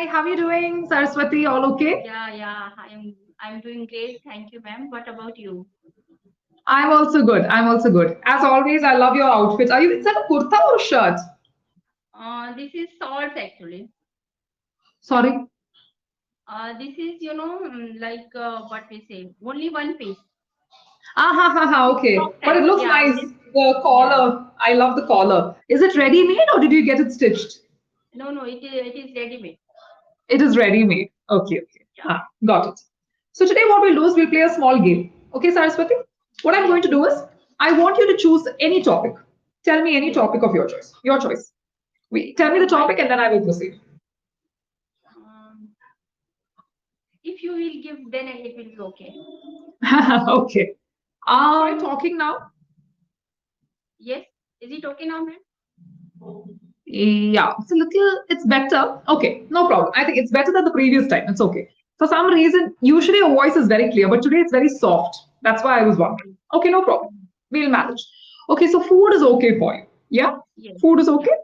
How are you doing, Saraswati? All okay? Yeah. I'm doing great. Thank you, ma'am. What about you? I'm also good. I'm also good. As always, I love your outfit. Is that a kurta or a shirt? This is shorts actually. Sorry. This is like what we say, only one piece. Ah, ha, ha, ha. It's Okay. soft But it type. looks Yeah, nice. it is. The Yeah. collar. I love the collar. Is it ready made or did you get it stitched? No. It is ready made. It is ready made. Okay, okay. Yeah. Ah, got it. So today what we'll do is we'll play a small game. Okay, Saraswati? What I'm going Yes. to do is I want you to choose any topic. Tell me any Yes. topic of your choice. Your choice. Tell me the My topic and then I will proceed. um, if you will give, then it will be okay. Okay. Try talking now. Yes. Is it okay now, ma'am? Yeah, it's better. Okay, no problem. I think it's better than the previous time. It's okay. For some reason, usually your voice is very clear, but today it's very soft. That's why I was wondering. Okay. Okay, no problem. Mm. We'll manage. Okay, so food is okay for you. Yeah? Yes. Food is Yeah. okay?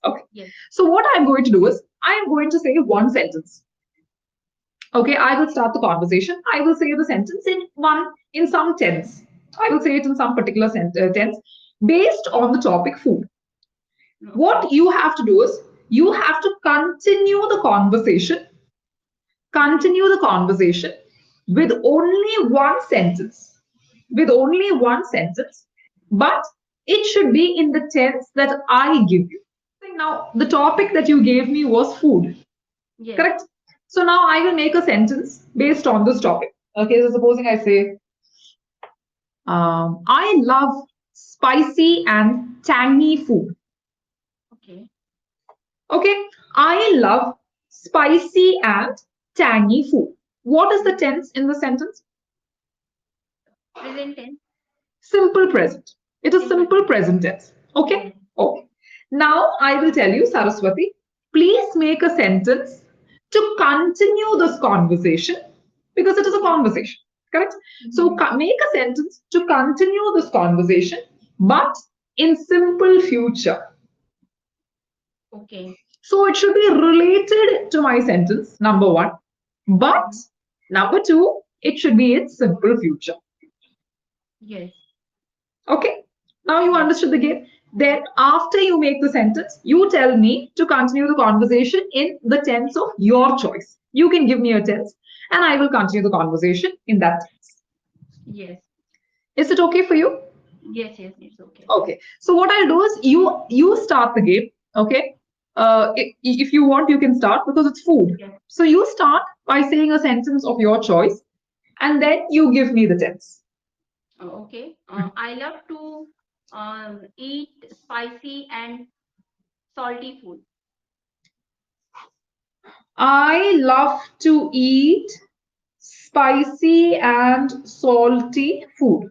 Okay. Yes. So what I'm going to do is I am going to say one sentence. Okay, I will start the conversation. I will say the sentence in some tense. I will say it in some particular tense based on the topic food. Okay. What you have to do is you have to Okay. continue the conversation with only one sentence, but it should be in the tense that I give you. Now, the topic that you gave me was food, Yes. correct? So now I will make a sentence based on this topic. Okay, so supposing I say, I love spicy and tangy food. Okay. Okay, I love spicy and tangy food. What is the Mm. tense in the sentence? Present tense. Simple present. It is Simple simple present. present tense. Okay? Yes. Okay. Now I will tell you, Saraswati, please make a sentence to continue this conversation because it is a Okay. conversation. Correct? So Mm-hmm. make a sentence to continue this conversation, but in simple future. Okay. So it should be related to my sentence, number one. But Mm-hmm. number two, it should be in simple future. Yes. Okay? Now you Yes. understood the game. Then, after you make the sentence, you tell me to continue the conversation in the tense of your choice. You can give me a tense, and I will continue the conversation in that tense. Yes. Is it okay for you? Yes. It's okay. Okay. So what I'll do is you start the game. Okay. If you want, you can start because it's food. Yes. So you start by saying a sentence of your choice, and then you give me the tense. Okay. I love to eat spicy and salty food. I love to eat spicy and salty food.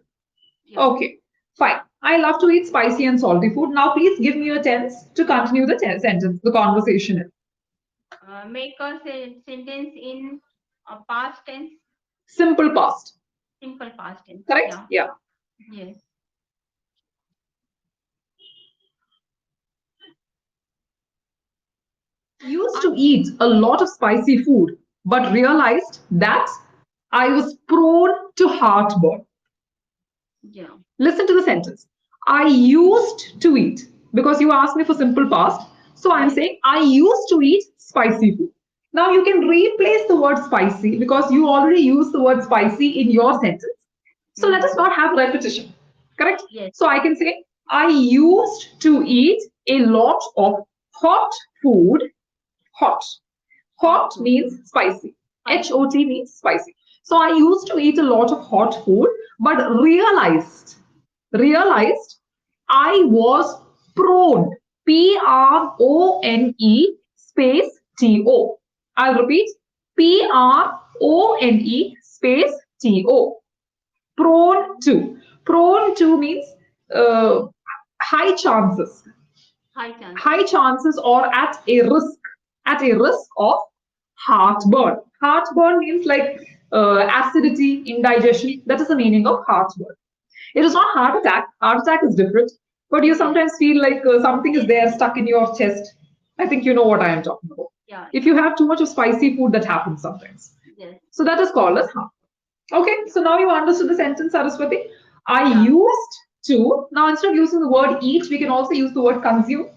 Yeah. Okay, fine. I love to eat spicy and salty food. Now, please give me a tense to continue the sentence, the conversation. Make a sentence in past tense, Simple past. simple past tense. Correct? Yeah. Yeah. Yes. Used to eat a lot of spicy food, but realized that I was prone to heartburn. Yeah. Listen to the sentence. I used to eat, because you asked me for simple past. So I'm Yes. saying I used to eat spicy food. Now you can replace the word spicy because you already used the word spicy in your sentence. So let us Mm-hmm. not have repetition. Correct? Yes. So I can say I used to eat a lot of hot food. Hot. Hot Hot food. means spicy. Spicy. HOT means spicy. So I used to eat a lot of hot food, but realized I was prone. PRONE space TO. I'll repeat PRONE space TO. Prone to. Prone to means uh, high chances. High chances. High chances or at a risk of heartburn. Heartburn means like acidity, indigestion. That is the meaning of heartburn. It is Yes. not heart attack. Heart attack is different. But you Yes. sometimes feel like something is Yes. there stuck in your chest. I think you know what I am talking about. Yeah. If you have too much of spicy food, that happens sometimes. Yes. So that is called as harm. Okay, so now you understood the sentence, Saraswati. I Yeah. used to, now instead of using the word eat, we can also use the word consume.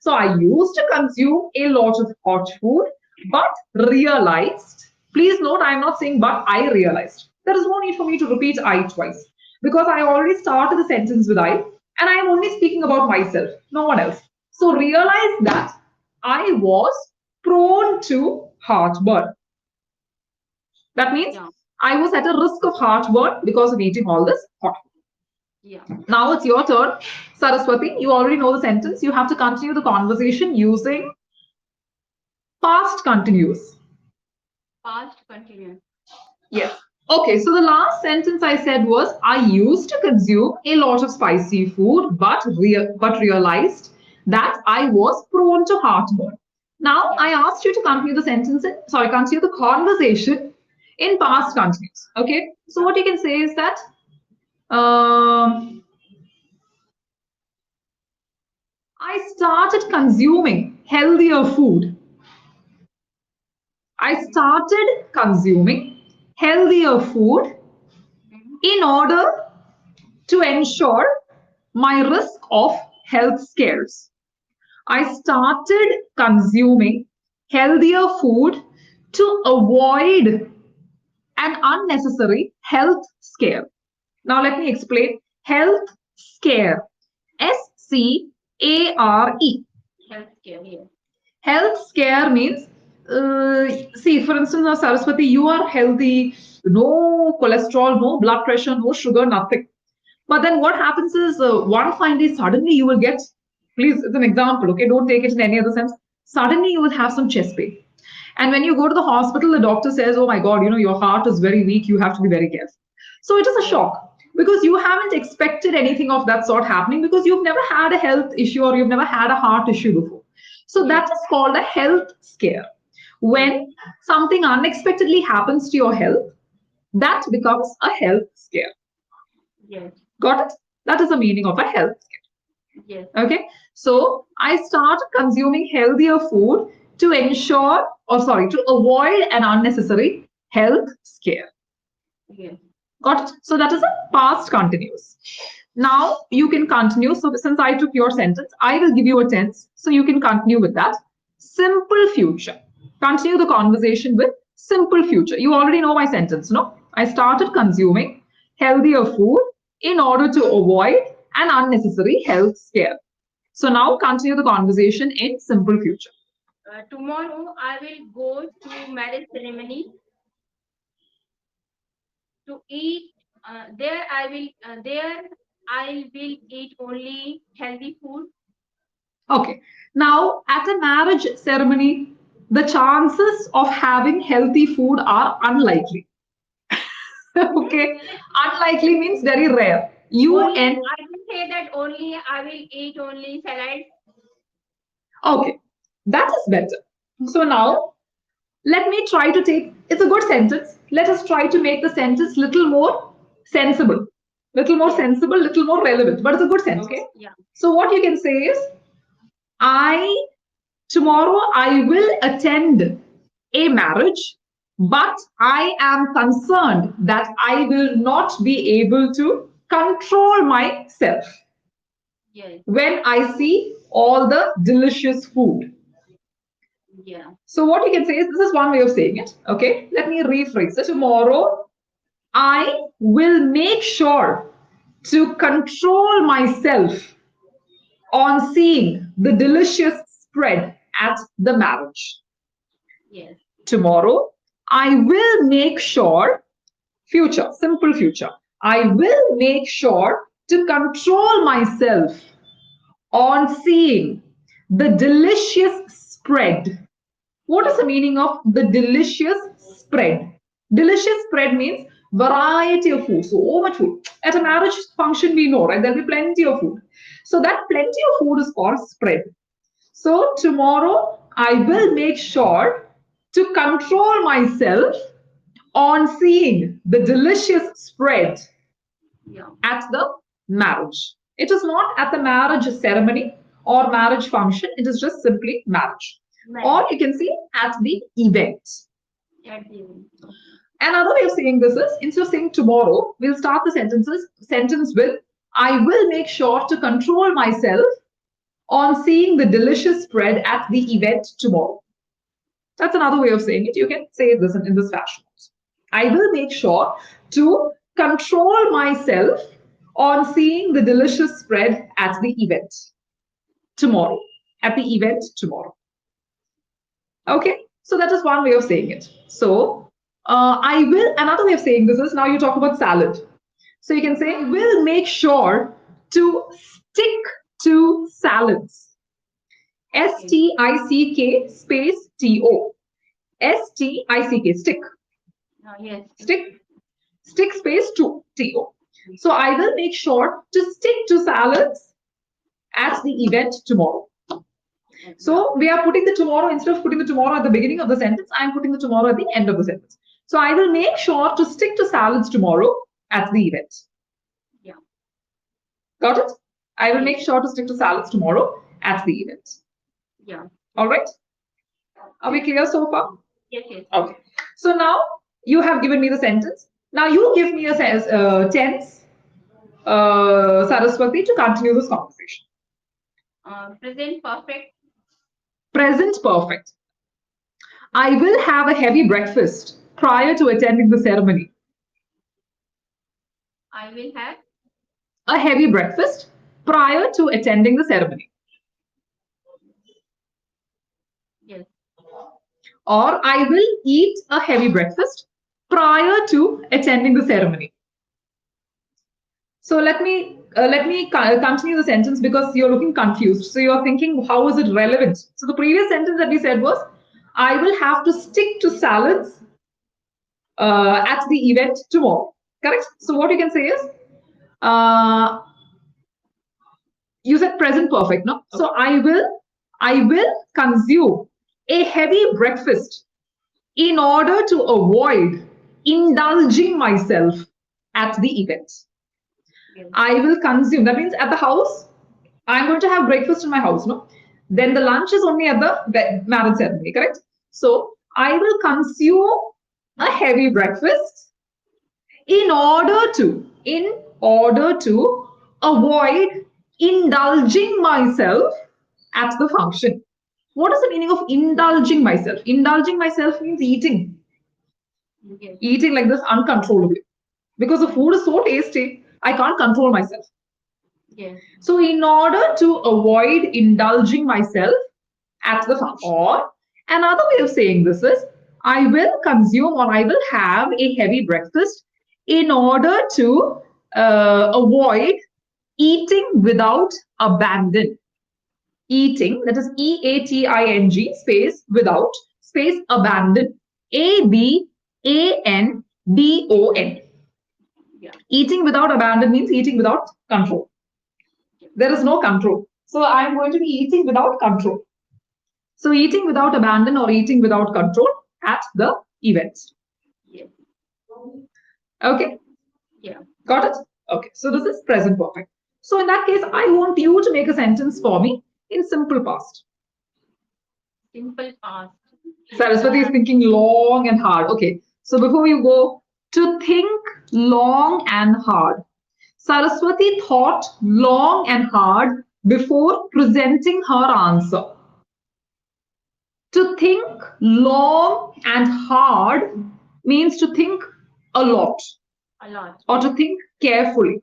So I used to consume a lot of hot food, but realized, please note, I'm not saying but I realized. There is no need for me to repeat I twice because I already started the sentence with I and I am only speaking about myself, no one else. So realize that I was prone to heartburn. That means Yeah. I was at a risk of heartburn because of eating all this hot food. Yeah. Now it's your turn, Saraswati. You already know the sentence. You have to continue the conversation using past continuous. Past continuous. Yes. Okay, so the last sentence I said was I used to consume a lot of spicy food, but realized that I was prone to heartburn. Now Yeah. I asked you to continue the sentence, continue the conversation in past Yeah. continuous. Okay, so Yeah. what you can say is that um, I started consuming healthier food. I started consuming healthier food Mhm. in order to ensure my risk of health scares. I started consuming healthier food to avoid an unnecessary health scare. Now, let me explain health scare. SCARE. Healthcare. Yes. Health scare means, see, for instance, now Saraswati, you are healthy, no cholesterol, no blood pressure, no sugar, nothing. But then what happens is one fine day, suddenly you will get, please, it's an example, okay? Don't take it in any other sense. Suddenly you will have some chest pain. And when you go to the hospital, the doctor says, oh my God, your heart is very weak, you have to be very careful. So it is a Yes. shock because you haven't expected anything of that sort happening because you've never had a health issue or you've never had a heart issue before. So Yes. that is called a health scare. Yes. When something unexpectedly happens to your health, that becomes a health scare. Yes. Got it? That is the meaning of a health Yes. scare. Okay. So I started consuming healthier food to ensure, or sorry, to avoid an unnecessary health scare. Yes. Got it? So that is a past continuous. Now you can continue. So since I took your sentence, I will give you a tense. So you can continue with that. Simple future. Continue the conversation with simple future. You already know my sentence, no? I started consuming healthier food in order to avoid an unnecessary health scare. So now continue the conversation in simple future. Tomorrow I will go to marriage ceremony to eat. There I will eat only healthy food. Okay. Now, at a marriage ceremony, the chances of having healthy food are unlikely. Okay. Unlikely means very rare. Only UN. I will say that only I will eat only salad. Okay. That is better. So Yeah. now, let me try to take, it's a good sentence. Let us try to make the sentence little more sensible. Little more Yes. sensible, little more relevant, but it's a good sentence. Okay. Yeah. So what you can say is, I tomorrow I will attend a marriage, but I am concerned that I will not be able to control myself Yes. when I see all the delicious food. Yeah. So, what you can say is this is one way of saying it. Okay, let me rephrase it. Tomorrow, I will make sure to control myself on seeing the delicious spread at the marriage. Yes. Tomorrow, I will make sure, future, simple future, I will make sure to control myself on seeing the delicious spread. What is Yeah. the meaning of the delicious spread? Delicious spread means variety of food, so much food. At a marriage function, we know, right? There'll be plenty of food. So that plenty of food is called spread. So tomorrow I will make sure to control myself on seeing the delicious spread Yeah. at the marriage. It is not at the marriage ceremony or marriage function, it is just simply marriage. or you can say at the event. At the event. Another way of saying this is, instead of saying tomorrow, we'll start the sentence with, I will make sure to control myself on seeing the delicious spread at the event tomorrow. That's another way of saying it. You can say this in this fashion. I will make sure to control myself on seeing the delicious spread at the event tomorrow. At the event tomorrow. Okay, so that is one way of saying it. So I will, another way of saying this is, now you talk about salad. So you can say, I will make sure to stick to salads. STICK space TO. STICK, stick. Yes. Stick space to TO. So I will make sure to stick to salads at the event tomorrow. So we are putting the tomorrow, instead of putting the tomorrow at the beginning of the sentence, I am putting the tomorrow at the end of the sentence. So I will make sure to stick to salads tomorrow at the event. Yeah. Got it? I will make sure to stick to salads tomorrow at the event. Yeah. All right? Are we clear so far? Yes, yes. Okay. So now you have given me the sentence. Now you give me a tense, Saraswati, to continue this conversation. Present perfect. Present perfect. I will have a heavy breakfast prior to attending the ceremony. I will have A heavy breakfast prior to attending the ceremony. yes. Or I will eat a heavy breakfast prior to attending the ceremony. So let me continue the sentence because you're looking confused. So you're thinking, how is it relevant? So the previous sentence that we said was, I will have to stick to salads at the event tomorrow. Correct? So what you can say is, you said present perfect, no? So I will consume a heavy breakfast in order to avoid indulging myself at the event. Yes. I will consume, that means at the house, I'm going to have breakfast in my house, no? Then the lunch is only at the marriage ceremony, correct? So I will consume a heavy breakfast in order to avoid indulging myself at the function. What is the meaning of indulging myself? Indulging myself means eating. Yes. Eating like this uncontrollably. Because the food is so tasty, I can't control myself. Yes. So, in order to avoid indulging myself at the function, or another way of saying this is, I will consume or I will have a heavy breakfast in order to avoid eating without abandon. Eating, that is EATING space without space abandon. ABANDON. Yeah. Eating without abandon means eating without control. There is no control. So I am going to be eating without control. So eating without abandon or eating without control at the event. Yes. Okay. Yeah. Got it? Okay. So this is present perfect. So in that case, I want you to make a sentence for me in simple past. Simple past. Saraswati is thinking long and hard. Okay. So before you go, to think long and hard. Saraswati thought long and hard before presenting her answer. To think long and hard means to think a lot A lot. or to think carefully.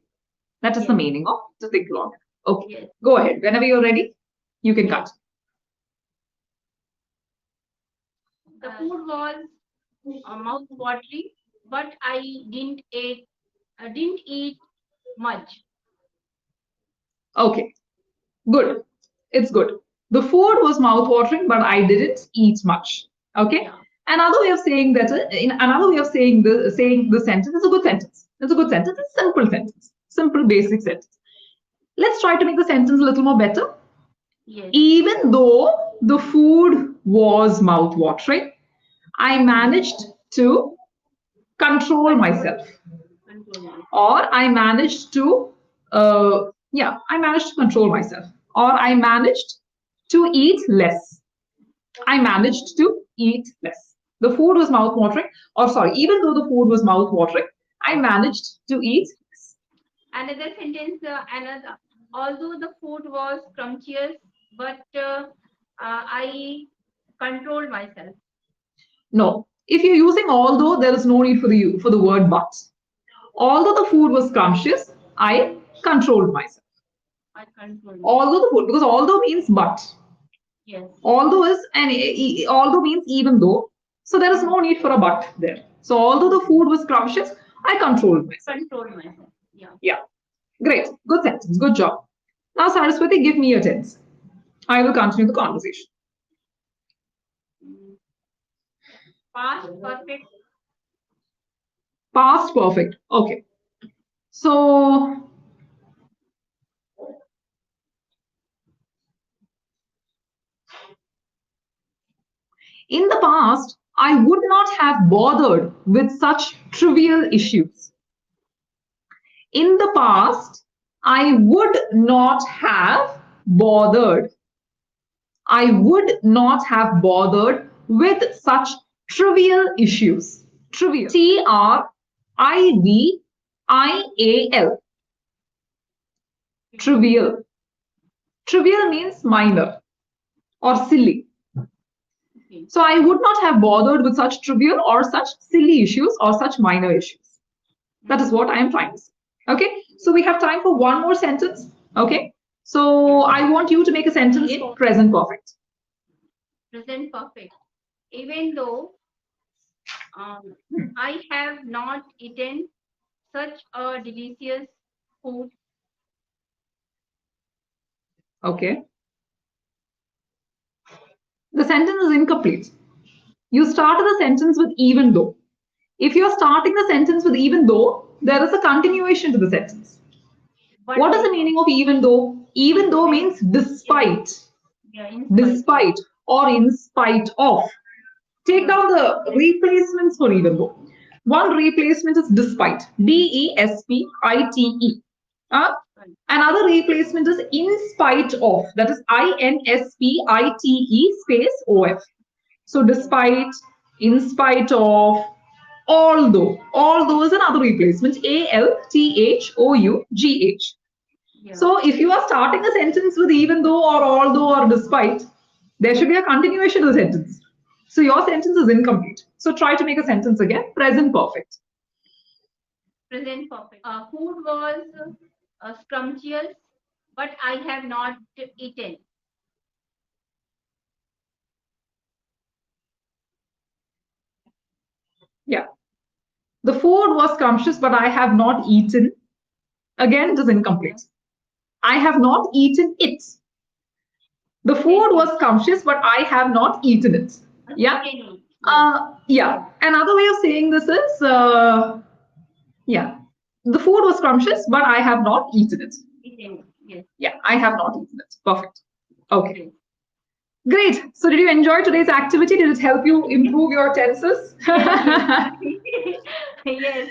That is the Yes. meaning of to think long. Okay, Yes. go ahead. Whenever you're ready, you can cut. The food was mouth-watering, but I didn't eat much. Okay, good. It's good. The food was mouth-watering, but I didn't eat much. Okay. Yeah. Another way of saying that, in another way of saying the sentence is a good sentence. It's a good sentence. It's a simple sentence. Simple, basic sentence. Let's try to make the sentence a little more better. Yes. Even though the food was mouth-watering, I managed to control myself. Or I managed to, I managed to control myself. Or I managed to eat less. I managed to eat less. The food was mouth-watering, or sorry, even though the food was mouth-watering, I managed to eat less. Another sentence, another, although the food was scrumptious, but I controlled myself. No. If you're using although, there is no need for the word but. Although the food was scrumptious, I controlled myself. I controlled myself. Although the food, because although means but. Yes. Although is and although means even though. So there is no need for a but there. So although the food was scrumptious, I controlled myself. Controlled myself. Yeah. Yeah. Great. Good sentence. Good job. Now, Saraswati, give me a tense. I will continue the conversation. Mm. Past perfect. Past perfect. Okay. So, in the past, I would not have bothered with such trivial issues. In the past, I would not have bothered. I would not have bothered with such trivial issues. Trivial. Trivial. Trivial. Trivial means minor or silly. Okay. So I would not have bothered with such trivial or such silly issues or such minor issues. That is what I am trying to say. Okay, so we have time for one more sentence. Okay, so I want you to make a sentence for present perfect. Present perfect. Even though I have not eaten such a delicious food. Okay, the sentence is incomplete. You started the sentence with even though. If you're starting the sentence with even though, there is a continuation to the sentence. But What is the meaning of even though? Even though means despite. Yeah, Despite or in spite of. Take down the replacements for even though. One replacement is despite. Despite. Another replacement is in spite of. That is inspite space of. So despite, in spite of, although. Although is another replacement. Although. Yeah. So if you are starting a sentence with even though or although or despite, there should be a continuation to the sentence. So your sentence is incomplete. So try to make a sentence again, present perfect. Present perfect. Food was scrumptious, but I have not eaten. Yeah. The food was scrumptious, but I have not eaten. Again, it is incomplete. I have not eaten it. The food was scrumptious, but I have not eaten it. Yeah. Yeah. Another way of saying this is, yeah, the food was scrumptious, but I have not eaten it. Yes. Yeah, I have not eaten it. Perfect. Okay. Great. So, did you enjoy today's activity? Did it help you improve your tenses? Yes.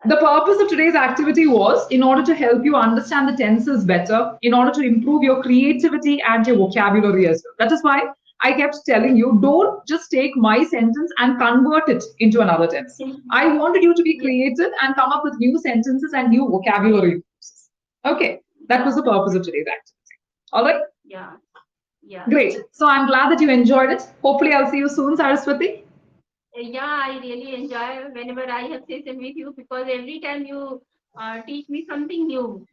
The purpose of today's activity was in order to help you understand the tenses better, in order to improve your creativity and your vocabulary as well. That is why I kept telling you don't just take my sentence and convert it into another tense. I wanted you to be creative and come up with new sentences and new vocabulary. Okay, that was the purpose of today's activity. All right? Yeah. Yeah. Great. So I'm glad that you enjoyed it. Hopefully, I'll see you soon, Saraswati. Yeah, I really enjoy whenever I have session with you because every time you teach me something new.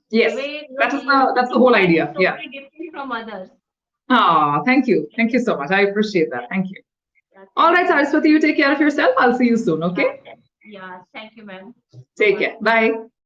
Yes, that's the whole idea. Yeah. Totally different from others. Ah, thank you. Thank you so much. I appreciate that. Thank you. Yeah, All right, Saraswati, you take care of yourself. I'll see you soon. Okay. yeah, thank you, ma'am. Take care. Bye.